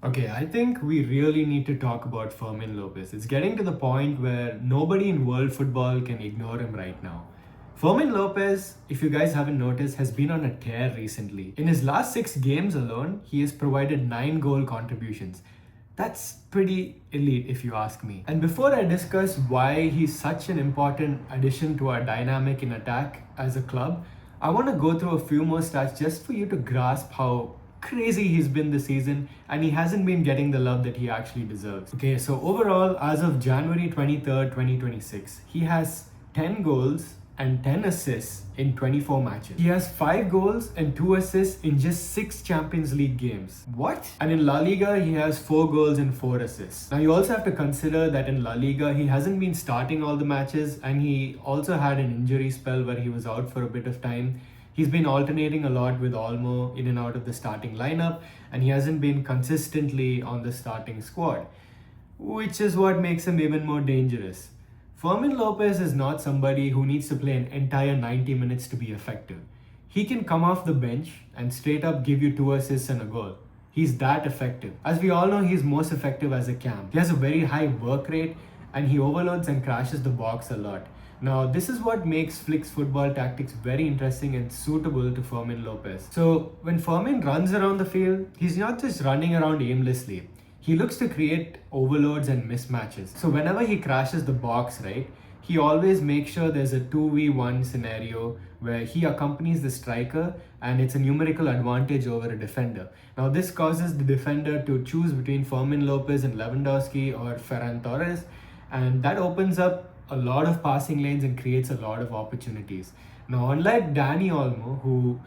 Okay, I think we really need to talk about Fermin Lopez. It's getting to the point where nobody in world football can ignore him right now. Fermin Lopez, if you guys haven't noticed, has been on a tear recently. In his last 6 games alone, he has provided 9 goal contributions. That's pretty elite, if you ask me. And before I discuss why he's such an important addition to our dynamic in attack as a club, I want to go through a few more stats just for you to grasp how crazy he's been this season and he hasn't been getting the love that he actually deserves. Okay, so overall, as of January 23rd, 2026, he has 10 goals and 10 assists in 24 matches. He has 5 goals and 2 assists in just 6 Champions League games. What? And in La Liga, he has 4 goals and 4 assists. Now, you also have to consider that in La Liga, he hasn't been starting all the matches and he also had an injury spell where he was out for a bit of time. He's been alternating a lot with Olmo in and out of the starting lineup, and he hasn't been consistently on the starting squad, which is what makes him even more dangerous. Fermin Lopez is not somebody who needs to play an entire 90 minutes to be effective. He can come off the bench and straight up give you 2 assists and a goal. He's that effective. As we all know, he's most effective as a cam. He has a very high work rate and he overloads and crashes the box a lot. Now, this is what makes Flick's football tactics very interesting and suitable to Fermin Lopez. So, when Fermin runs around the field, he's not just running around aimlessly. He looks to create overloads and mismatches. So, whenever he crashes the box, right, he always makes sure there's a 2v1 scenario where he accompanies the striker and it's a numerical advantage over a defender. Now, this causes the defender to choose between Fermin Lopez and Lewandowski or Ferran Torres, and that opens up a lot of passing lanes and creates a lot of opportunities. Now, unlike Danny Olmo, who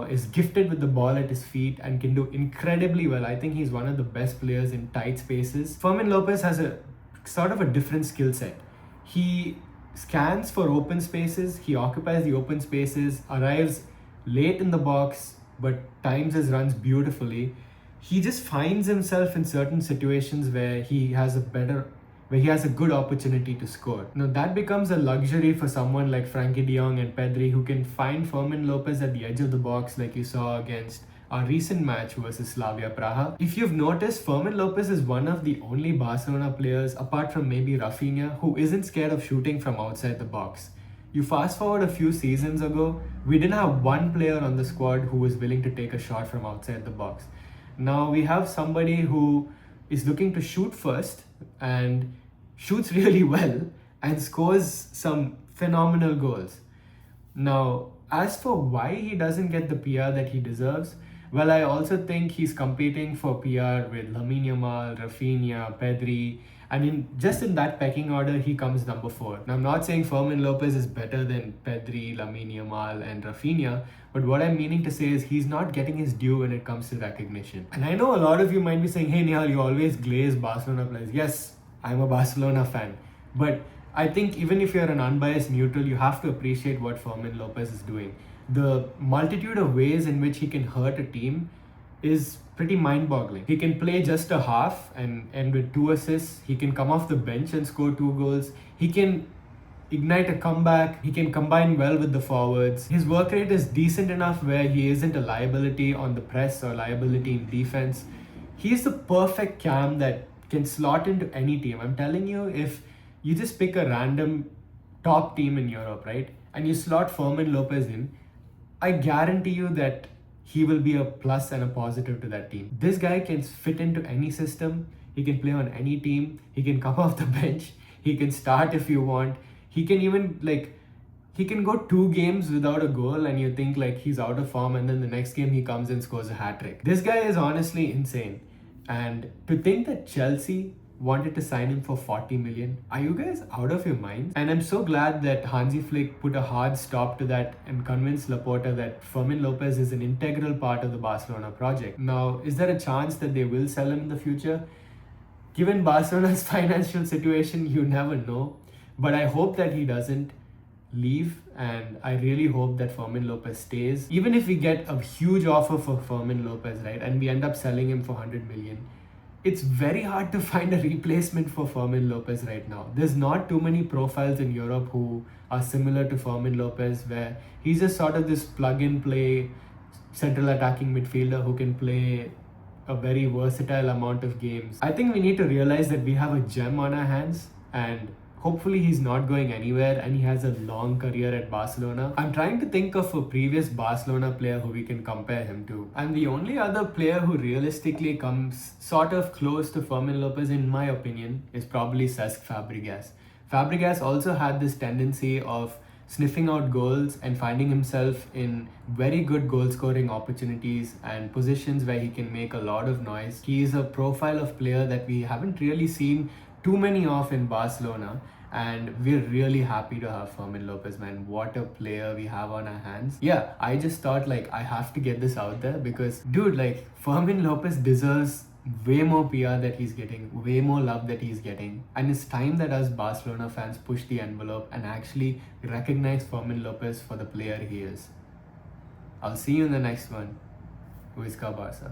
is gifted with the ball at his feet and can do incredibly well. I think he's one of the best players in tight spaces. Fermin Lopez has a sort of a different skill set. He scans for open spaces, he occupies the open spaces, arrives late in the box, but times his runs beautifully. He just finds himself in certain situations where he has a good opportunity to score. Now that becomes a luxury for someone like Frankie de Jong and Pedri, who can find Fermin Lopez at the edge of the box like you saw against our recent match versus Slavia Praha. If you've noticed, Fermin Lopez is one of the only Barcelona players, apart from maybe Rafinha, who isn't scared of shooting from outside the box. You fast forward a few seasons ago, we didn't have one player on the squad who was willing to take a shot from outside the box. Now we have somebody who is looking to shoot first and shoots really well and scores some phenomenal goals. Now, as for why he doesn't get the PR that he deserves, well, I also think he's competing for PR with Lamine Yamal, Rafinha, Pedri, and in that pecking order, he comes number 4. Now, I'm not saying Fermin Lopez is better than Pedri, Lamine Yamal, and Rafinha, but what I'm meaning to say is he's not getting his due when it comes to recognition. And I know a lot of you might be saying, hey Nihal, you always glaze Barcelona players. Yes, I'm a Barcelona fan, but I think even if you're an unbiased neutral, you have to appreciate what Fermin Lopez is doing. The multitude of ways in which he can hurt a team is pretty mind-boggling. He can play just a half and end with 2 assists. He can come off the bench and score 2 goals. He can ignite a comeback. He can combine well with the forwards. His work rate is decent enough where he isn't a liability on the press or liability in defense. He's the perfect cam that can slot into any team. I'm telling you, if you just pick a random top team in Europe, right, and you slot Fermin Lopez in, I guarantee you that he will be a plus and a positive to that team. This guy can fit into any system. He can play on any team. He can come off the bench. He can start if you want. He can even he can go 2 games without a goal and you think he's out of form, and then the next game he comes and scores a hat-trick. This guy is honestly insane. And to think that Chelsea wanted to sign him for 40 million, are you guys out of your minds? And I'm so glad that Hansi Flick put a hard stop to that and convinced Laporta that Fermin Lopez is an integral part of the Barcelona project. Now, is there a chance that they will sell him in the future? Given Barcelona's financial situation, you never know. But I hope that he doesn't leave, and I really hope that Fermin Lopez stays. Even if we get a huge offer for Fermin Lopez, right, and we end up selling him for 100 million, it's very hard to find a replacement for Fermin Lopez right now. There's not too many profiles in Europe who are similar to Fermin Lopez, where he's just sort of this plug-and-play central attacking midfielder who can play a very versatile amount of games. I think we need to realize that we have a gem on our hands, and hopefully he's not going anywhere and he has a long career at Barcelona. I'm trying to think of a previous Barcelona player who we can compare him to. And the only other player who realistically comes sort of close to Fermin Lopez, in my opinion, is probably Cesc Fabregas. Fabregas also had this tendency of sniffing out goals and finding himself in very good goal scoring opportunities and positions where he can make a lot of noise. He is a profile of player that we haven't really seen too many of in Barcelona, and we're really happy to have Fermin Lopez, man. What a player we have on our hands. Yeah, I just thought like I have to get this out there because dude, like Fermin Lopez deserves way more PR that he's getting, way more love that he's getting, and it's time that us Barcelona fans push the envelope and actually recognize Fermin Lopez for the player he is. I'll see you in the next one. Visca Barca.